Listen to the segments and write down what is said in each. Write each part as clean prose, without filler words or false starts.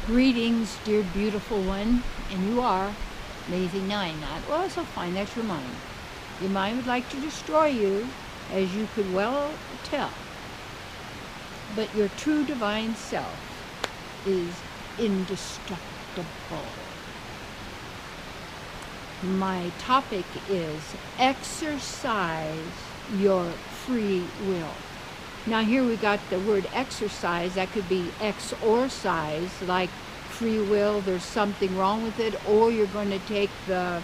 Greetings, dear beautiful one, and you are amazing. Now I'm not. Well, so fine, that's your mind. Your mind would like to destroy you, as you could well tell. But your true divine self is indestructible. My topic is exercise your free will. Now here we got the word exercise. That could be exorcise, like free will, there's something wrong with it, or you're going to take the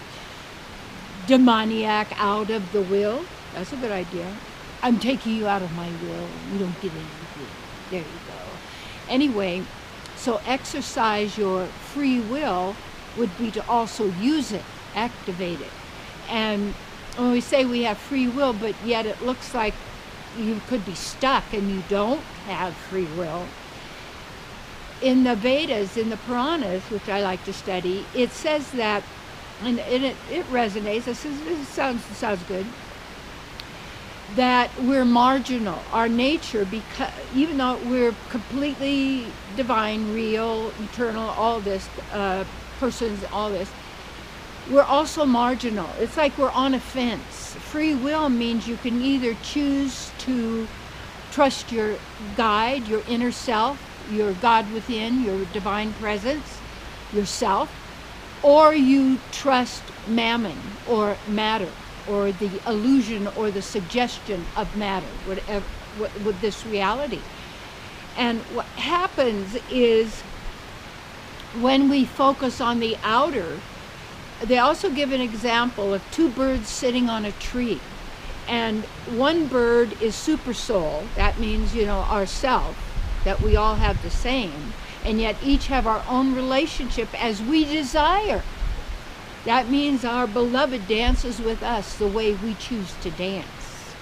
demoniac out of the will. That's a good idea. I'm taking you out of my will. You don't get anything. There you go. Anyway, so exercise your free will would be to also use it, activate it. And when we say we have free will, but yet it looks like you could be stuck and you don't have free will. In the Vedas, in the Puranas, which I like to study, it says that, and it resonates, this sounds good, that we're marginal. Our nature, because even though we're completely divine, real, eternal, all this, persons, all this, we're also marginal. It's like we're on a fence. Free will means you can either choose to trust your guide, your inner self, your God within, your divine presence, yourself, or you trust mammon or matter or the illusion or the suggestion of matter, whatever, with this reality. And what happens is when we focus on the outer, they also give an example of two birds sitting on a tree. And one bird is super soul. That means, our self, that we all have the same, and yet each have our own relationship as we desire. That means our beloved dances with us the way we choose to dance.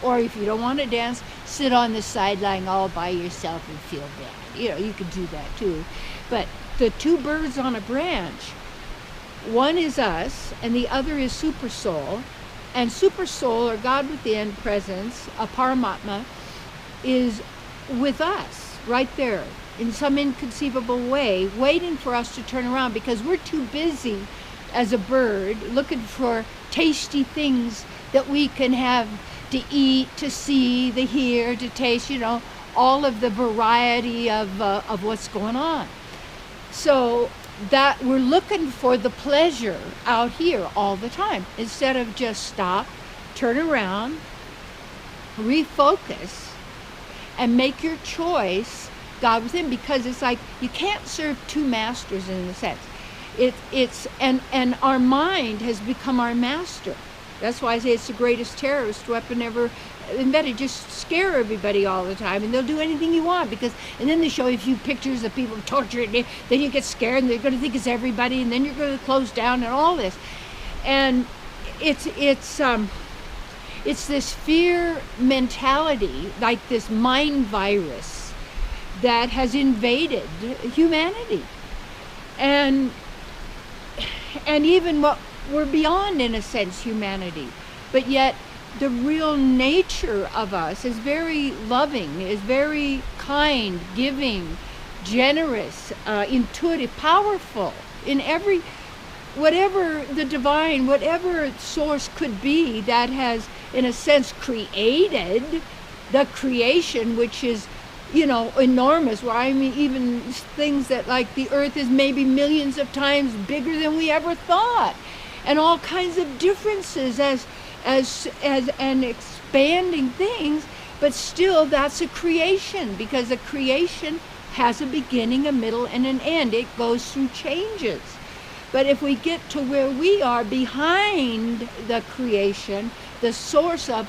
Or if you don't want to dance, sit on the sideline all by yourself and feel bad. You could do that too. But the two birds on a branch, one is us and the other is super soul. And super soul, or God within presence, a Paramatma, is with us right there in some inconceivable way, waiting for us to turn around, because we're too busy as a bird looking for tasty things that we can have to eat, to see, to hear, to taste, all of the variety of what's going on. So that we're looking for the pleasure out here all the time, instead of just stop, turn around, refocus, and make your choice God within. Because it's like you can't serve two masters in a sense. And our mind has become our master. That's why I say it's the greatest terrorist weapon ever invented. Just scare everybody all the time, and they'll do anything you want. And then they show you a few pictures of people tortured, and then you get scared, and they're going to think it's everybody, and then you're going to close down and all this. And it's this fear mentality, like this mind virus, that has invaded humanity, and even what we're beyond, in a sense, humanity. But yet the real nature of us is very loving, is very kind, giving, generous, intuitive, powerful in every, whatever the divine, whatever source could be that has, in a sense, created the creation, which is, enormous. Well, I mean, even things that, like, the earth is maybe millions of times bigger than we ever thought, and all kinds of differences as and expanding things. But still, that's a creation, because a creation has a beginning, a middle, and an end. It goes through changes. But if we get to where we are behind the creation, the source of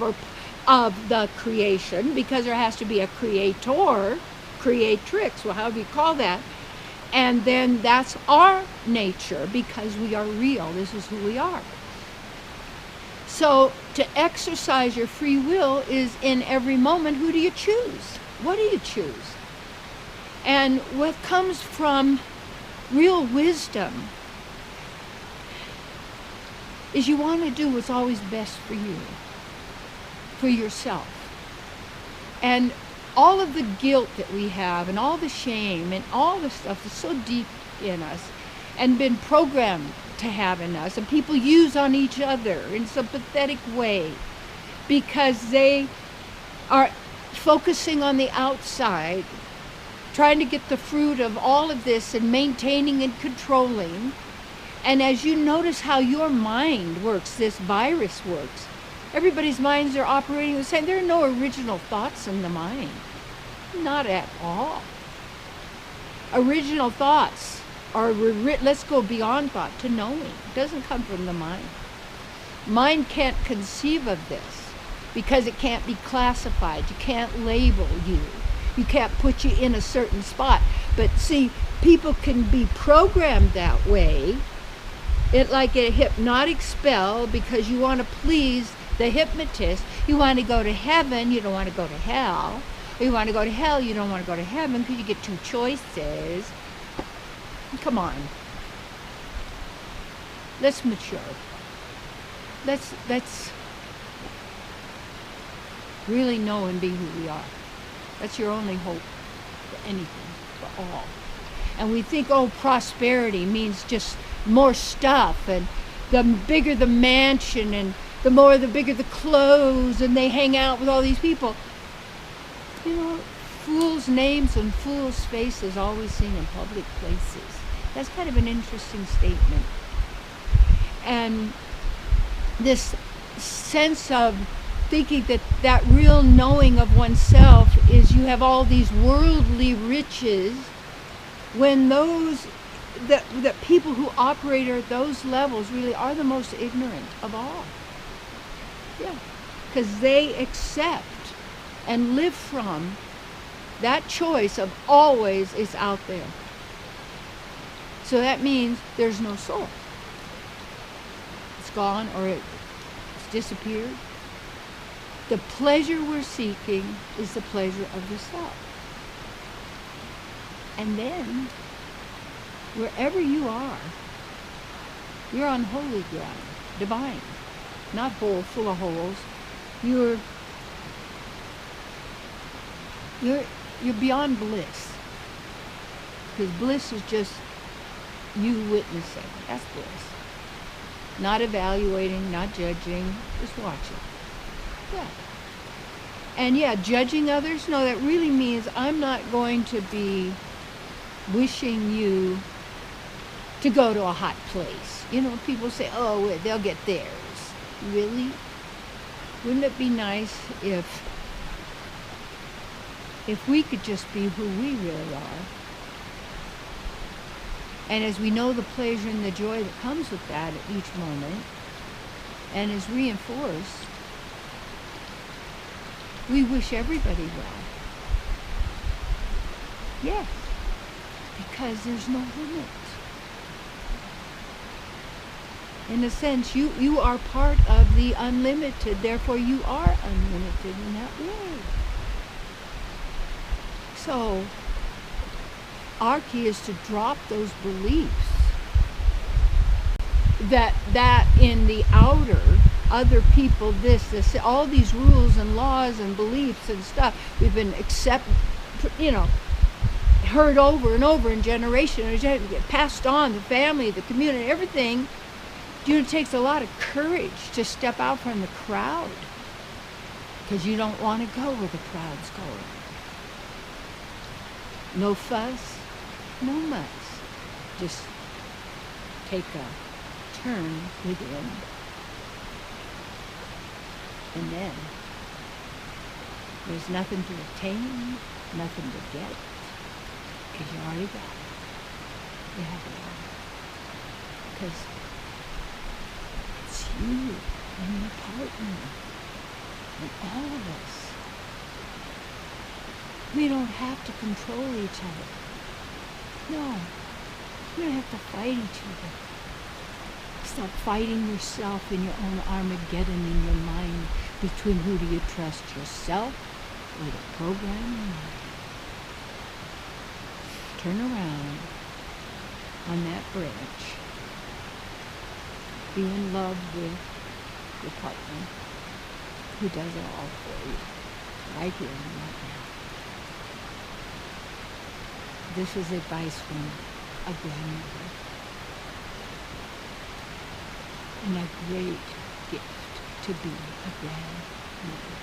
the creation, because there has to be a creator, creatrix, well, however you call that, and then that's our nature, because we are real. This is who we are. So to exercise your free will is, in every moment, who do you choose? What do you choose? And what comes from real wisdom is you want to do what's always best for you, for yourself. And all of the guilt that we have and all the shame and all the stuff is so deep in us and been programmed to have in us, and people use on each other in some pathetic way because they are focusing on the outside, trying to get the fruit of all of this and maintaining and controlling. And as you notice how your mind works, this virus works, everybody's minds are operating the same. There are no original thoughts in the mind. Not at all. Original thoughts are, let's go beyond thought to knowing. It doesn't come from the mind. Mind can't conceive of this because it can't be classified. You can't label you. You can't put you in a certain spot. But see, people can be programmed that way. It like a hypnotic spell because you want to please the hypnotist. You want to go to heaven, you don't want to go to hell. Or you want to go to hell, you don't want to go to heaven because you get two choices. Come on. Let's mature. Let's really know and be who we are. That's your only hope for anything, for all. And we think, oh, prosperity means just more stuff, and the bigger the mansion, and the bigger the clothes, and they hang out with all these people. You know, fools' names and fools' faces always seen in public places. That's kind of an interesting statement. And this sense of thinking that real knowing of oneself is you have all these worldly riches, when those that people who operate at those levels really are the most ignorant of all. Yeah, because they accept and live from that choice of always is out there. So that means there's no soul. It's gone or it's disappeared. The pleasure we're seeking is the pleasure of the self. And then, wherever you are, you're on holy ground, divine, not hole, full of holes. You're beyond bliss. Because bliss is just you witnessing. That's bliss. Not evaluating, not judging, just watching. Yeah. And yeah, judging others, no, that really means I'm not going to be wishing you to go to a hot place. You know, people say, oh, they'll get theirs. Really? Wouldn't it be nice if we could just be who we really are? And as we know the pleasure and the joy that comes with that at each moment, and is reinforced, we wish everybody well. Yes, because there's no limit. In a sense, you are part of the unlimited, therefore you are unlimited in that way. So, our key is to drop those beliefs that in the outer, other people, this, all these rules and laws and beliefs and stuff, we've been heard over and over in generation, passed on, the family, the community, everything. It takes a lot of courage to step out from the crowd because you don't want to go where the crowd's going. No fuss, no muss. Just take a turn within. And then there's nothing to attain, nothing to get, because you already got it. You have it all. Because it's you and your partner and all of us. We don't have to control each other. No, you don't have to fight each other. Stop fighting yourself in your own Armageddon in your mind between who do you trust, yourself or the program in your mind. Turn around on that branch. Be in love with your partner who does it all for you, right here and right now. This is advice from a grandmother, and a great gift to be a grandmother.